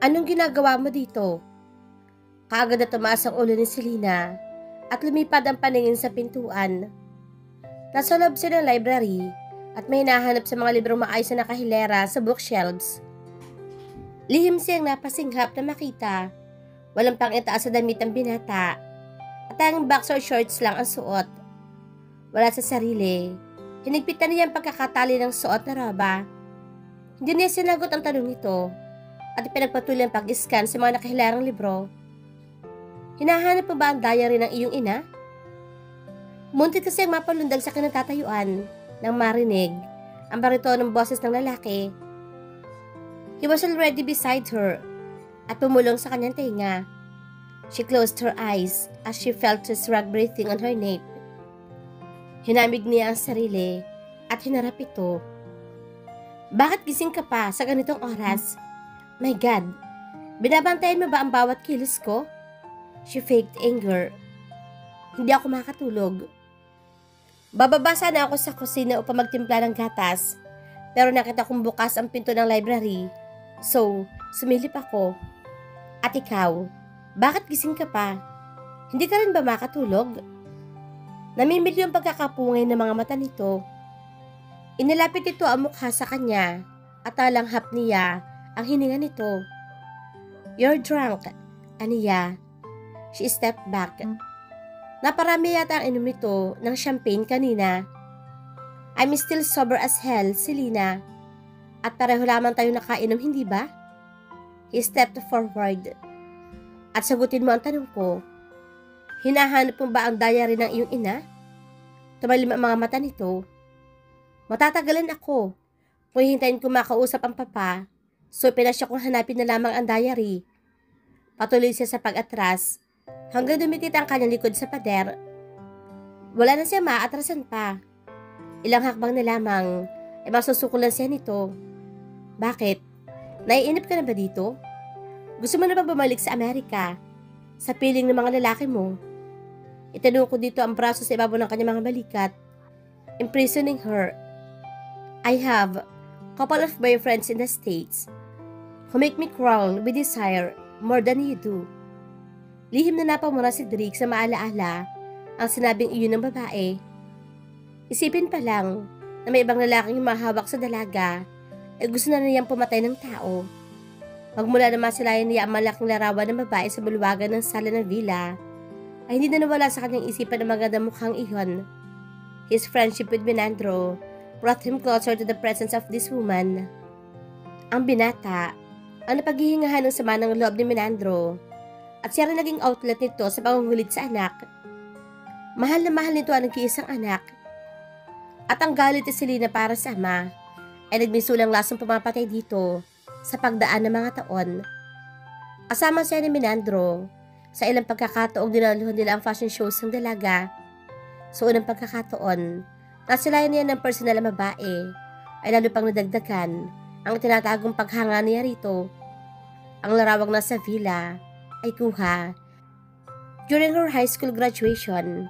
Anong ginagawa mo dito? Kaagad na tumaas ang ulo ni Selena at lumipad ang paningin sa pintuan. Nasa loob siya ng library at may hinahanap sa mga librong maayos na nakahilera sa bookshelves. Lihim siyang napasinghap na makita. Walang pang-itaas sa damit ng binata at tanging boxer shorts lang ang suot. Wala sa sarili. Hinigpitan niya ang pagkakatali ng suot na roba. Hindi niya sinagot ang tanong nito at ipinagpatuloy ang pag-scan sa mga nakahilarang libro. Hinahanap mo ba ang diary ng iyong ina? Muntik kasi ang mapalundag sa kinatatayuan nang marinig ang baritonong boses ng lalaki. He was already beside her at pumulong sa kanyang tenga. She closed her eyes as she felt his rug breathing on her nape. Hinamig niya ang sarili at hinarap ito. Bakit gising ka pa sa ganitong oras? My God, binabantayan mo ba ang bawat kilos ko? She faked anger. Hindi ako makatulog. Bababa sana ako sa kusina upang magtimpla ng gatas, pero nakita kong bukas ang pinto ng library. So, sumilip ako. At ikaw, bakit gising ka pa? Hindi ka rin ba makatulog? Namimili yung pagkakapungay ng mga mata nito. Inilapit ito ang mukha sa kanya at talanghap niya ang hininga nito. You're drunk, aniya. She stepped back. Naparami yata ang inom nito ng champagne kanina. I'm still sober as hell, Selena. At pareho lamang tayo nakainom, hindi ba? He stepped forward. At sagutin mo ang tanong ko. Hinahanap mo ba ang diary ng iyong ina? Tumalim ang mga mata nito. Matatagalan ako. Kung hintayin ko makausap ang papa, so pinasya kong hanapin na lamang ang diary. Patuloy siya sa pag-atras hanggang dumikit ang kanyang likod sa pader. Wala na siya maatrasan pa. Ilang hakbang na lamang ay masusukulan siya nito. Bakit? Naiinip ka na ba dito? Gusto mo na bang bumalik sa Amerika? Sa piling ng mga lalaki mo? Itanong ko dito ang braso sa ibabaw ng kanyang mga balikat, imprisoning her. I have couple of boyfriends in the States who make me crawl with desire more than you do. Lihim na napamura si Drake sa maalaala ang sinabing iyon ng babae. Isipin pa lang na may ibang lalaking humahawak sa dalaga ay gusto na niyang pumatay ng tao. Magmula na masilayan niya ang malaking larawan ng babae sa bulwagan ng sala ng villa, ay hindi na nawala sa kanyang isipan ang magandang mukhang iyon. His friendship with Menandro brought him closer to the presence of this woman. Ang binata, ang napaghihingahan ng sama ng loob ni Menandro, at siya rin naging outlet nito sa pangungulit sa anak. Mahal na mahal nito ang nag-iisang anak, at ang galit ni Selena para sa ama ay nagmisulang lasong pumapatay dito sa pagdaan ng mga taon. Kasama siya ni Menandro sa ilang pagkakataong dinaluhan nila ang fashion shows ng dalaga. Sa unang pagkakataon, nasilayan niya ng personal na babae ay lalo pang nadagdagan ang tinatagong paghanga niya rito. Ang larawang nasa villa ay kuha during her high school graduation,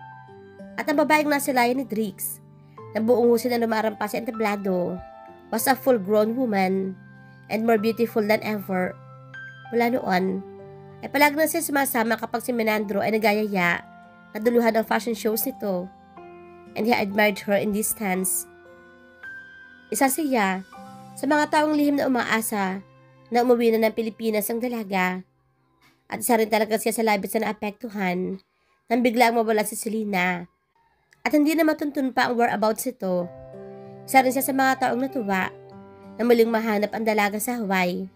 at ang babaeng nasilayan ni Drix na buong husin na lumarampas sa entablado was a full-grown woman and more beautiful than ever. Mula noon, ay palagi na siya sumasama kapag si Menandro ay nagayaya na duluhan ang fashion shows nito, and he admired her in distance. Isa siya sa mga taong lihim na umaasa na umuwi na ng Pilipinas ang dalaga, at isa rin talaga siya sa labis na naapektuhan nang biglang mawala si Selena at hindi na matuntun pa ang whereabouts nito. Isa rin siya sa mga taong natuwa na muling mahanap ang dalaga sa Hawaii.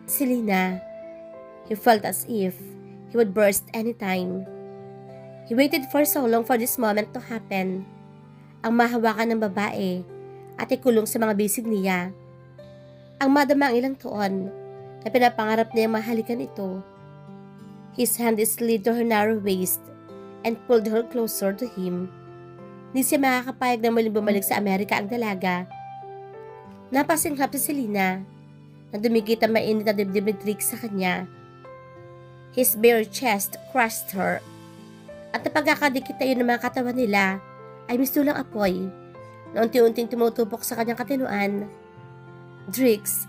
Selena. He felt as if he would burst anytime. He waited for so long for this moment to happen. Ang mahawakan ng babae at ikulong sa mga bisig niya. Ang madama ang ilang tuon na pinapangarap niyang mahalikan ito. His hand slid to her narrow waist and pulled her closer to him. Hindi siya makakapayag na muling bumalik sa Amerika ang dalaga. Napasinghap si Selena na dumikit ang mainit na dibdib ni Drake sa kanya. His bare chest crushed her, at napagkakadikit tayo ng mga katawan nila ay mistulang apoy na unti-unting tumutupok sa kanyang katinuan. Drix,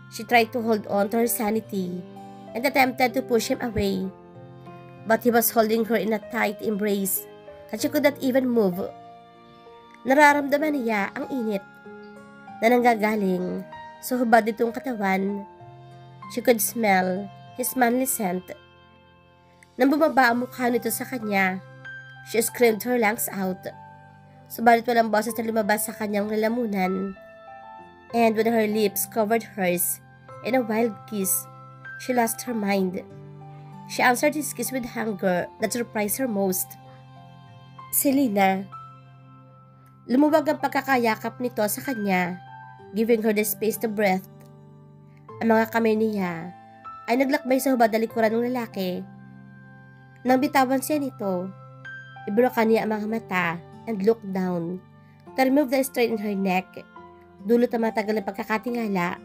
She tried to hold on to her sanity and attempted to push him away. But he was holding her in a tight embrace that she could not even move. Nararamdaman niya ang init na nanggagaling sa hubad nitong katawan. She could smell his manly scent. Nang bumaba ang mukha nito sa kanya, she screamed her lungs out. Subalit walang boses na lumabas sa kanyang lalamunan. And when her lips covered hers in a wild kiss, she lost her mind. She answered his kiss with hunger that surprised her most. Selena. Lumuwag ang pagkakayakap nito sa kanya, giving her the space to breathe. Ang mga kamay niya ay naglakbay sa hubad na likuran ng lalaki. Nang bitawan siya nito, ibulakan niya ang mga mata and looked down to remove the strain in her neck, dulot ang matagal na pagkakatingala.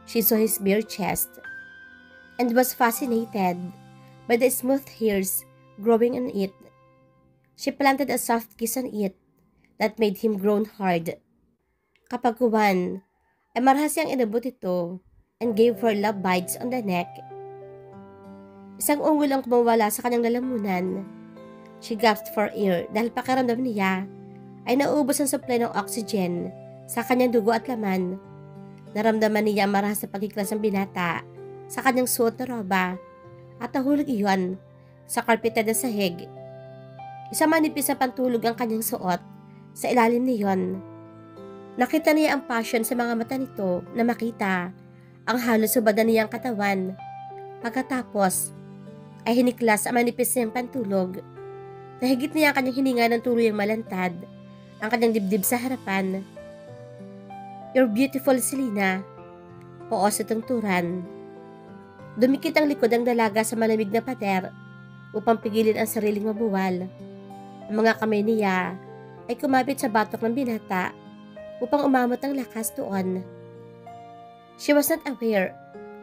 She saw his bare chest and was fascinated by the smooth hairs growing on it. She planted a soft kiss on it that made him groan hard. Kapaguan ay marahas siyang inabot ito and gave her love bites on the neck. Isang ungol ang kumawala sa kanyang lalamunan. She gasped for air dahil pakiramdam niya ay naubos ang supply ng oxygen sa kanyang dugo at laman. Naramdaman niya ang marahas na pagkiklas ng binata sa kanyang suot na roba at nahulog iyon sa karpeted na sahig. Isang manipis na pantulog ang kanyang suot sa ilalim niyon. Nakita niya ang passion sa mga mata nito na makita ang halos subad na niyang katawan. Pagkatapos ay hiniklas ang manipis niyang pantulog. Nahigit niya ang kanyang hininga ng tuluyang malantad ang kanyang dibdib sa harapan. "You're beautiful, Selena." Poos na tungturan. Dumikit ang likod ng dalaga sa malamig na pader upang pigilin ang sariling mabuwal. Ang mga kamay niya ay kumapit sa batok ng binata upang umamot ang lakas doon. She was not aware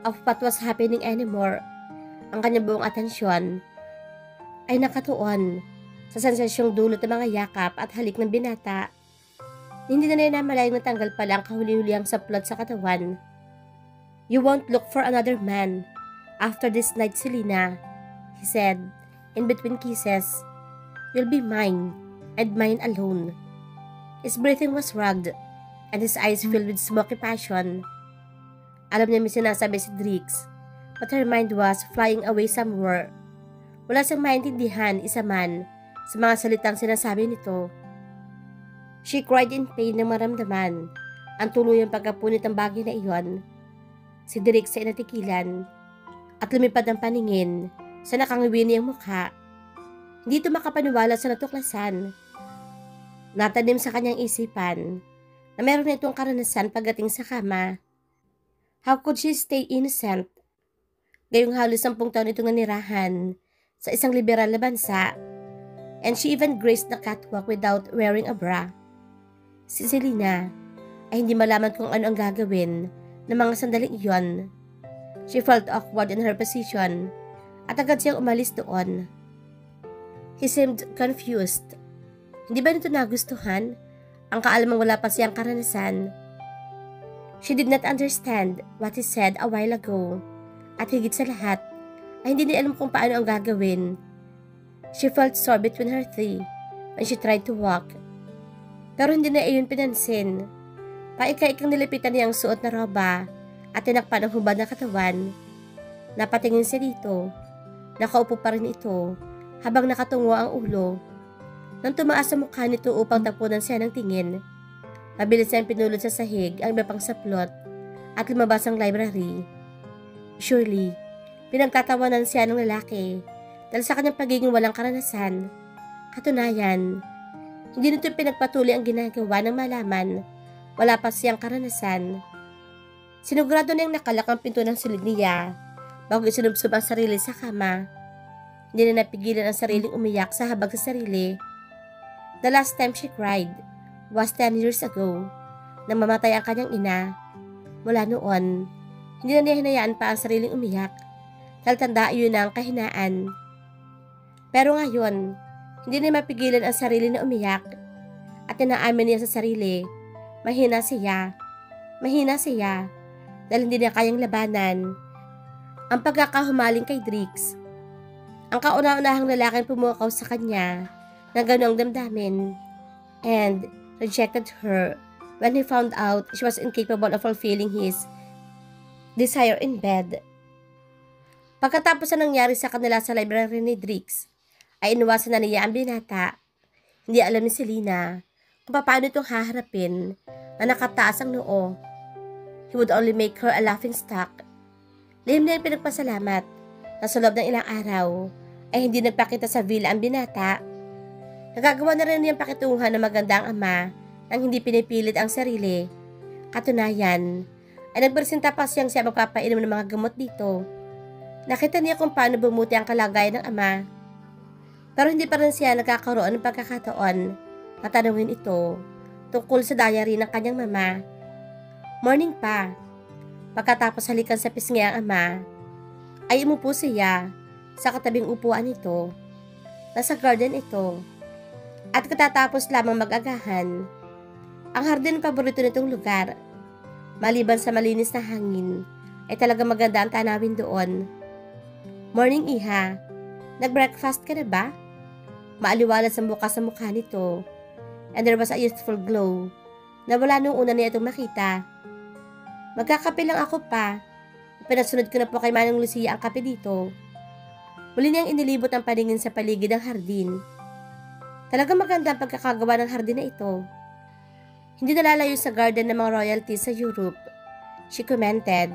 of what was happening anymore. Ang kanyang buong atensyon ay nakatuon sa sensasyong dulot ng mga yakap at halik ng binata. Hindi na niya namalayang natanggal pala ang kahuli-hulihang saplot sa katawan. "You won't look for another man after this night, Selena," he said, in between kisses. "You'll be mine, and mine alone." His breathing was rugged, and his eyes filled with smoky passion. Alam niya may sinasabi si Drix, but her mind was flying away somewhere. Wala siyang maintindihan isa man sa mga salitang sinasabi nito. She cried in pain na maramdaman ang tuluyang pagkapunit ng bagay na iyon. Si Drix ay natikilan at lumipad ang paningin sa nakangiwi niyang mukha. Hindi ito makapaniwala sa natuklasan. Natanim sa kanyang isipan na meron na itong karanasan pagdating sa kama. How could she stay innocent? Gayong halos 10 taon itong nanirahan sa isang liberal na bansa, and she even graced the catwalk without wearing a bra. Si Selena ay hindi malaman kung ano ang gagawin ng mga sandaling iyon. She felt awkward in her position at agad siyang umalis doon. He seemed confused. Hindi ba nito nagustuhan ang kaalamang wala pa siyang karanasan? She did not understand what he said a while ago, at higit sa lahat ay hindi niya alam kung paano ang gagawin. She felt sore between her teeth when she tried to walk. Pero hindi na iyon pinansin. Paika-ikang nilipitan niya ang suot na roba at tinakpan ang hubad na katawan. Napatingin siya dito. Nakaupo pa rin ito habang nakatungo ang ulo. Nang tumaas sa mukha nito upang tapunan siya ng tingin, mabilis siyang pinulot sa sahig ang iba pang saplot at lumabas ang library. Surely, pinagtatawanan siya ng lalaki dahil sa kanyang pagiging walang karanasan. Katunayan, hindi nito pinagpatuloy ang ginagawa ng malaman wala pa siyang karanasan. Sinugurado niyang nakalak ang pinto ng silid niya bago isinubsob ang sarili sa kama. Hindi na napigilan ang sariling umiyak sa habag sa sarili. The last time she cried was 10 years ago, nang mamatay ang kanyang ina. Mula noon, hindi na niya hinayaan pa ang sariling umiyak dahil tanda iyon na ang kahinaan. Pero ngayon, hindi na mapigilan ang sarili na umiyak at inaamin niya sa sarili, mahina siya. dahil hindi na kayang labanan ang pagkakahumaling kay Drix. Ang kauna-unahang lalaking pumukaw sa kanya na ganoong damdamin and rejected her when he found out she was incapable of fulfilling his desire in bed. Pagkatapos na nangyari sa kanila sa library ni Drix, ay inuwasan na niya ang binata. Hindi alam ni Selena kung paano itong haharapin na nakataas ang noo. He would only make her a laughing stock. Lihim na yung pinagpasalamat na sa loob ng ilang araw ay hindi nagpakita sa villa ang binata. Nagagawa na rin niyang pakitunguhan ng maganda ang ama nang hindi pinipilit ang sarili. Katunayan, ay nagpresenta pa siya magpapainom ng mga gamot dito. Nakita niya kung paano bumuti ang kalagayan ng ama. Pero hindi pa rin siya nagkakaroon ng pagkakataon na tanungin ito tungkol sa diary ng kanyang mama. Morning pa. Pagkatapos halikan sa pisngi ang ama, ay umupo siya sa katabing upuan nito. Nasa garden ito. At katatapos lamang mag-agahan. Ang hardin ang paborito nitong lugar. Maliban sa malinis na hangin, ay talagang maganda ang tanawin doon. Morning, iha. Nag-breakfast ka na ba? Maaliwalas ang buka sa mukha nito. And there was a youthful glow na wala nung una niya itong makita. Magkakape lang ako pa. Pinasunod ko na po kay Manang Lucia ang kape dito. Muli niyang inilibot ang paningin sa paligid ng hardin. Talagang maganda ang pagkakagawa ng hardin na ito. Hindi nalalayo sa garden ng mga royalties sa Europe, she commented,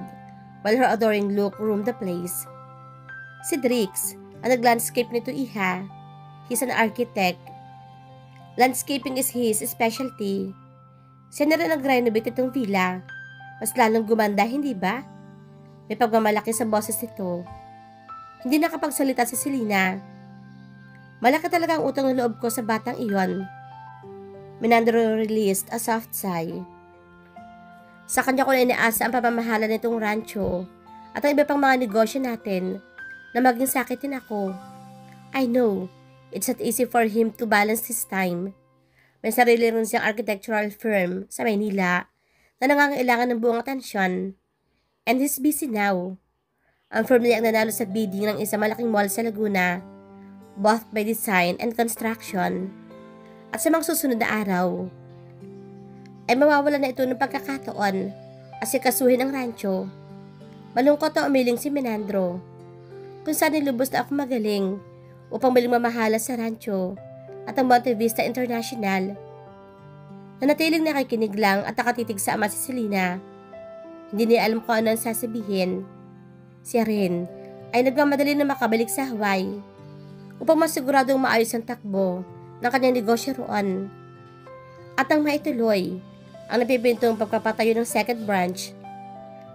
while her adoring look roamed the place. Si Drix, ang nag-landscape nito, iha. He's an architect. Landscaping is his specialty. Siya na rin nag-renovate itong villa. Mas lalong gumanda, hindi ba? May pagmamalaki sa boses nito. Hindi nakapagsalita si Selena. Malaki talaga ang utang ng loob ko sa batang iyon. Menandro released a soft sigh. Sa kanya ko na inaasa ang pamamahala nitong rancho at ang iba pang mga negosyo natin na maging sakitin ako. I know, it's not easy for him to balance his time. May sarili rin siyang architectural firm sa Maynila na nangangailangan ng buong atensyon. And he's busy now. Ang firm niya ang nanalo sa bidding ng isang malaking mall sa Laguna, both by design and construction. At sa mga susunod na araw, ay mawawala na ito ng pagkakataon asikasuhin ang rancho. Malungkot na umiling si Menandro kung saan nilubos na ako magaling upang maling mamahala sa rancho at ang Monte Vista International. Nanatiling nakikinig lang at nakatitig sa ama si Selena. Hindi niya alam kung ano ang sasabihin. Siya rin ay nagmamadali na makabalik sa Hawaii upang masiguradong maayos ang takbo ng kanyang negosyo roon. At ang maituloy ang napipintong pagpapatayo ng second branch,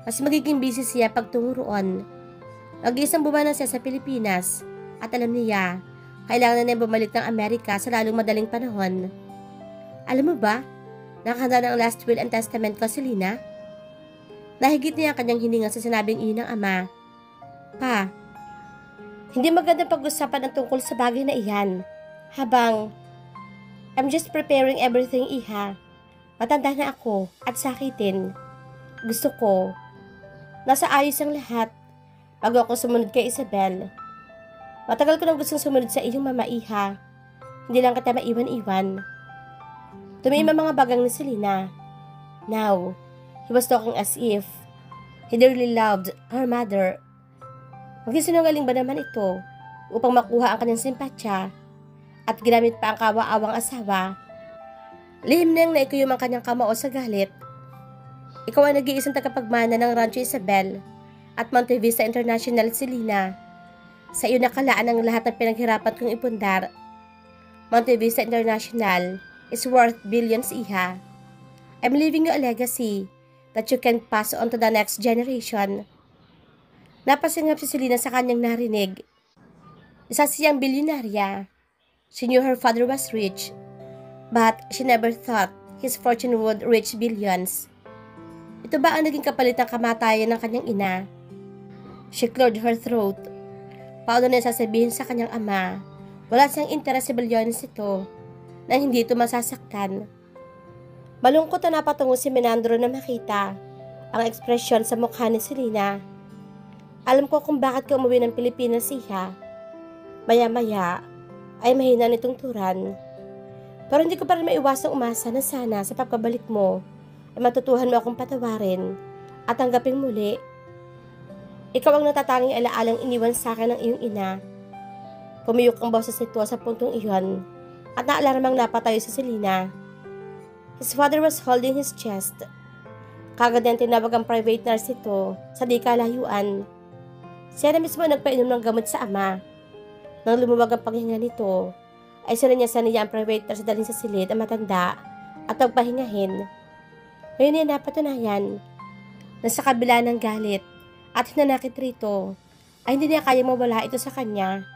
mas magiging busy siya pagtungo roon. Mag-iisang buwan na siya sa Pilipinas at alam niya, kailangan na niya bumalik ng Amerika sa lalong madaling panahon. Alam mo ba, nakahanda na ang last will and testament ko, Selena? Nahigit niya ang kanyang hininga sa sinabing iyon ng ama. Pa, hindi maganda pag-usapan ang tungkol sa bagay na iyan. Habang, I'm just preparing everything, iha. Matanda na ako at sakitin. Gusto ko, nasa ayos ang lahat. Bago ako sumunod kay Isabel. Matagal ko nang gustong sumunod sa iyong mama, iha. Hindi lang kita maiwan-iwan. Tumiim ang mga bagang ni Selena. Now, he was talking as if he dearly loved her mother. Magsisinungaling ba naman ito upang makuha ang kanyang simpatya at ginamit pa ang kawa-awang asawa? Lihim na yung naikuyom ang kanyang kamao sa galit. Ikaw ang nag-iisang tagapagmana ng Rancho Isabel at Monte Vista International, Selena. Sa iyo nakalaan ang lahat ng pinaghirapan kong ipundar. Monte Vista International is worth billions, iha. I'm leaving you a legacy that you can pass on to the next generation. Napasingap si Selena sa kanyang narinig. Isa siyang bilyonarya. She knew her father was rich, but she never thought his fortune would reach billions. Ito ba ang naging kapalit ng kamatayan ng kanyang ina? She cleared her throat. Paano niya sasabihin sa kanyang ama, wala siyang interes sa bilyones ito, na hindi ito masasaktan. Malungkot na napatungo si Menandro na makita ang ekspresyon sa mukha ni Selena. Alam ko kung bakit ka umuwi ng Pilipinas, Iha. Maya-maya ay mahina nitong turan. Pero hindi ko pa rin maiwasang umasa na sana sa pagkabalik mo ay matutuhan mo akong patawarin at tanggaping muli. Ikaw ang natatanging alaalang iniwan sa akin ng iyong ina. Pumiyok ang boses nito sa puntong iyon at naalarmang napatayo si Selena. His father was holding his chest. Kagad niyang tinawag ang private nurse nito sa di kalayuan. Siya na mismo nagpainom ng gamot sa ama. Nang lumuwag ang paghinga nito, ay sinanyasan niya ang private nurse dalhin sa silid ang matanda at pagpahingahin. Ngayon niya napatunayan na sa kabila ng galit at hinanakit rito ay hindi niya kayang mawala ito sa kanya.